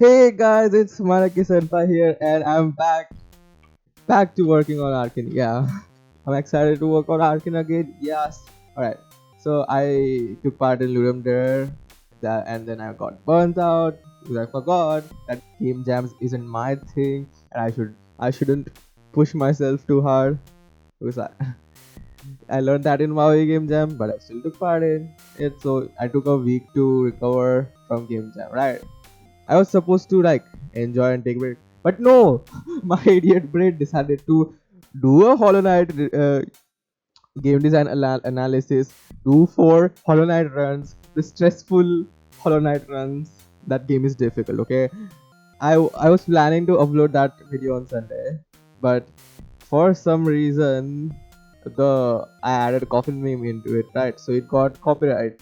Hey guys, it's Manaki-Senpai here, and I'm back to working on Arcane. Yeah, I'm excited to work on Arcane again. Yes. Alright, so I took part in Ludum Dare, and then I got burnt out because I forgot that game jams isn't my thing, and I shouldn't push myself too hard because I learned that in Maui Game Jam, but I still took part in it. So I took a week to recover from Game Jam, right? I was supposed to like enjoy and take a break, but no, my idiot brain decided to do a Hollow Knight game design analysis, do 4 Hollow Knight runs, the stressful Hollow Knight runs. That game is difficult. Okay, I was planning to upload that video on Sunday, but for some reason I added a coffin meme into it, right? So it got copyrighted.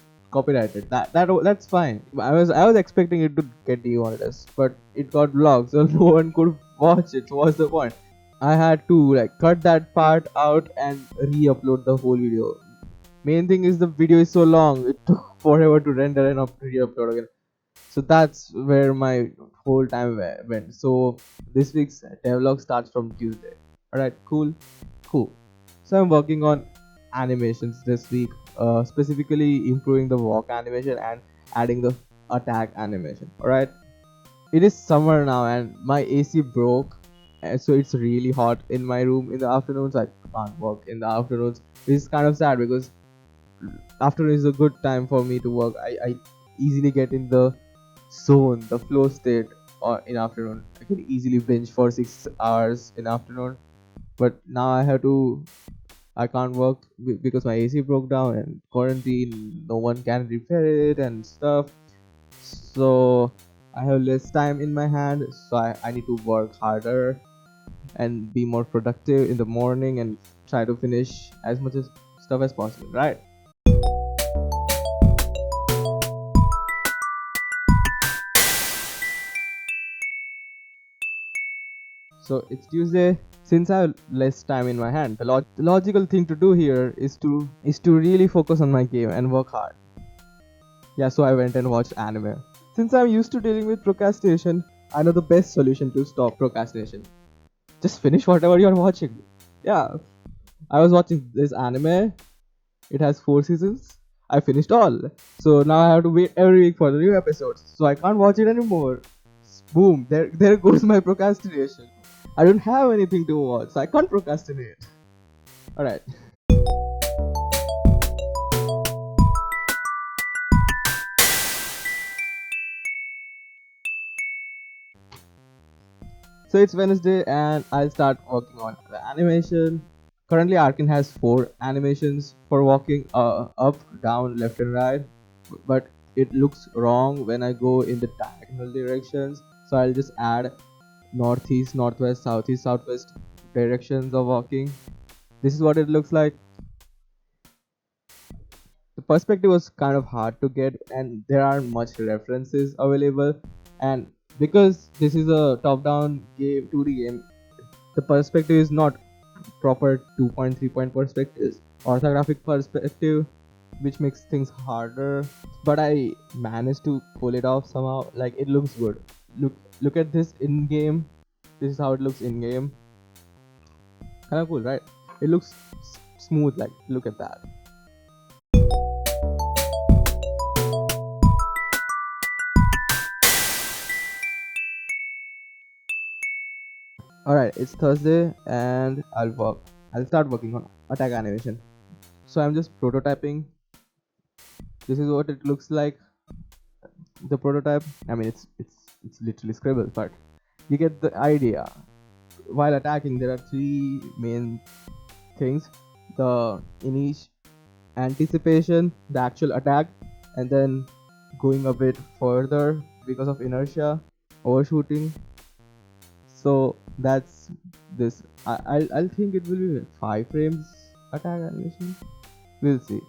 That's fine. I was expecting it to get demonetized, but it got blocked, so no one could watch it. So what's the point? I had to like cut that part out and re-upload the whole video. Main thing is the video is so long; it took forever to render and re-upload again. So that's where my whole time went. So this week's devlog starts from Tuesday. Alright, cool. So I'm working on animations this week, specifically improving the walk animation and adding the attack animation. Alright, it is summer now and my AC broke, and so it's really hot in my room in the afternoons. I can't work in the afternoons, which is kind of sad because afternoon is a good time for me to work. I easily get in the zone, the flow state, or in afternoon. I can easily binge for 6 hours in afternoon. But now I can't work because my AC broke down and quarantine. No one can repair it and stuff. So I have less time in my hand. So I need to work harder and be more productive in the morning and try to finish as much as stuff as possible, right? So it's Tuesday. Since I have less time in my hand, the logical thing to do here is to really focus on my game and work hard. Yeah, so I went and watched anime. Since I'm used to dealing with procrastination, I know the best solution to stop procrastination. Just finish whatever you're watching. Yeah, I was watching this anime. It has 4 seasons. I finished all. So now I have to wait every week for the new episodes. So I can't watch it anymore. Boom, there goes my procrastination. I don't have anything to watch, so I can't procrastinate. Alright. So it's Wednesday and I'll start working on the animation. Currently Arcane has 4 animations for walking up, down, left and right. But it looks wrong when I go in the diagonal directions. So I'll just add northeast, northwest, southeast, southwest directions of walking. This is what it looks like. The perspective was kind of hard to get and there aren't much references available, and because this is a top down game, 2D game, the perspective is not proper 2.3 point perspective, orthographic perspective, which makes things harder, but I managed to pull it off somehow. Like, it looks good. Look at this in game. This is how it looks in game. Kind of cool, right? It looks smooth. Like, look at that. Alright, it's Thursday and I'll start working on attack animation. So I'm just prototyping. This is what it looks like. The prototype. I mean, it's literally scribbled, but you get the idea. While attacking, there are 3 main things: the initial anticipation, the actual attack, and then going a bit further because of inertia, overshooting. So that's this. I'll think it will be 5 frames attack animation. We'll see.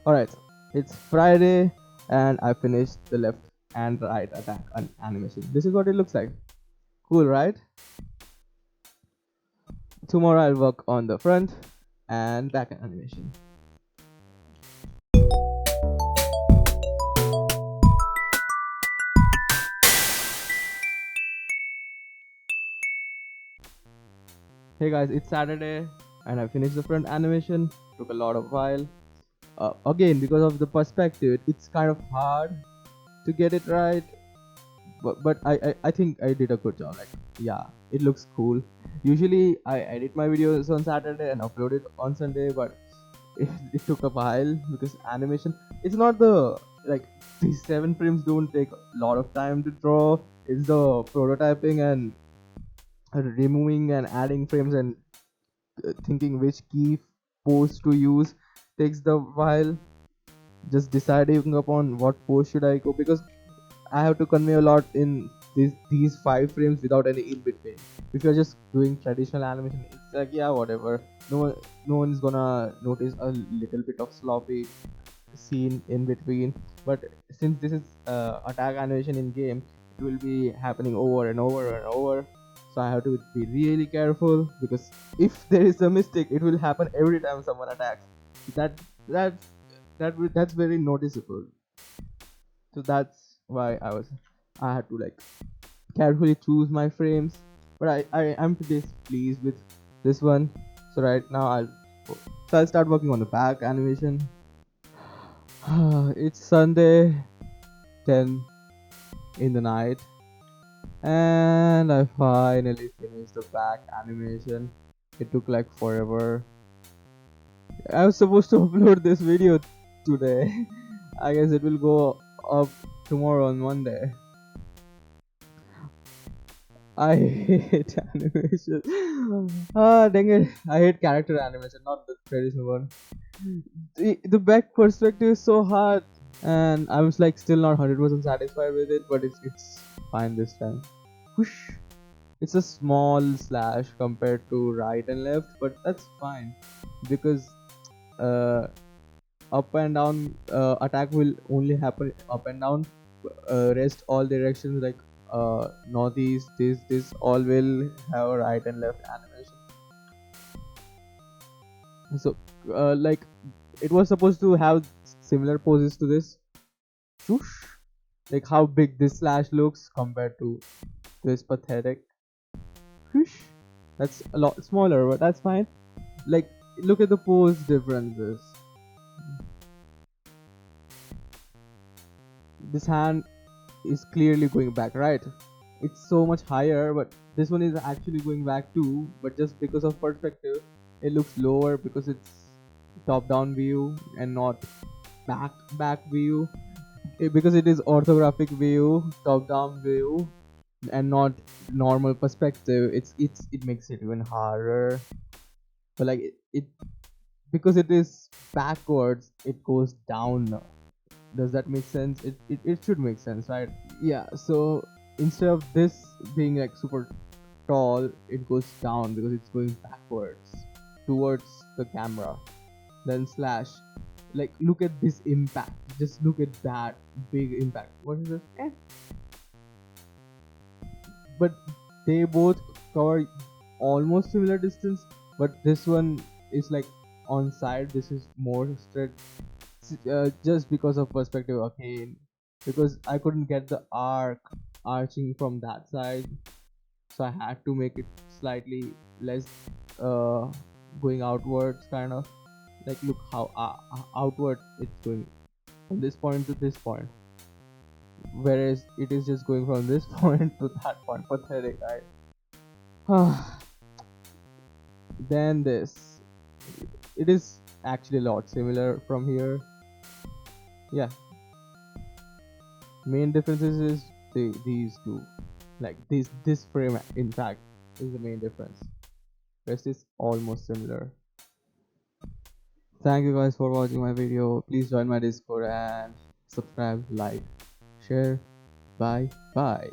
Alright, it's Friday and I finished the left and right attack animation. This is what it looks like. Cool, right? Tomorrow I'll work on the front and back animation. Hey guys, it's Saturday and I finished the front animation. Took a lot of while. Again, because of the perspective, it's kind of hard to get it right. But I think I did a good job. Like, yeah, it looks cool. Usually I edit my videos on Saturday and upload it on Sunday, but it took a while because animation. It's not the like these 7 frames don't take a lot of time to draw. It's the prototyping and removing and adding frames and thinking which key pose to use takes the while. Just deciding upon what pose should I go, because I have to convey a lot in these 5 frames without any in between. If you're just doing traditional animation, it's like, yeah, whatever. No one is gonna notice a little bit of sloppy scene in between. But since this is attack animation in game, it will be happening over and over and over. So I have to be really careful, because if there is a mistake, it will happen every time someone attacks. That that's that's very noticeable. So that's why I had to like carefully choose my frames. But I am pretty pleased with this one. So right now I'll start working on the back animation. It's Sunday 10 in the night and I finally finished the back animation. It took like forever. I was supposed to upload this video today. I guess it will go up tomorrow on Monday. I hate animation. Ah, dang it. I hate character animation, not the traditional one. The back perspective is so hard, and I was like still not 100% satisfied with it, but it's fine this time. Whoosh. It's a small slash compared to right and left, but that's fine because uh, up and down attack will only happen up and down. Rest all directions like northeast, this all will have a right and left animation. So like it was supposed to have similar poses to this. Whoosh. Like how big this slash looks compared to this pathetic. Whoosh. That's a lot smaller, but that's fine. Like look at the pose differences. This hand is clearly going back, right? It's so much higher, but this one is actually going back too, but just because of perspective it looks lower because it's top down view and not back view. Because it is orthographic view, top down view, and not normal perspective, it makes it even harder. But like it because it is backwards, it goes down now. Does that make sense? It should make sense, right? Yeah, so instead of this being like super tall, it goes down because it's going backwards towards the camera. Then slash, like look at this impact, just look at that big impact. What is this? But they both cover almost similar distance, but this one is like on side, this is more straight. Just because of perspective, okay, because I couldn't get the arching from that side, so I had to make it slightly less uh going outwards, kind of. Like look how outward it's going from this point to this point, whereas it is just going from this point to that point. Pathetic, right? Then this, it is actually a lot similar from here. Yeah, main differences is these two, like this frame in fact is the main difference. Rest is almost similar. Thank you guys for watching my video. Please join my Discord and subscribe, like, share. Bye bye.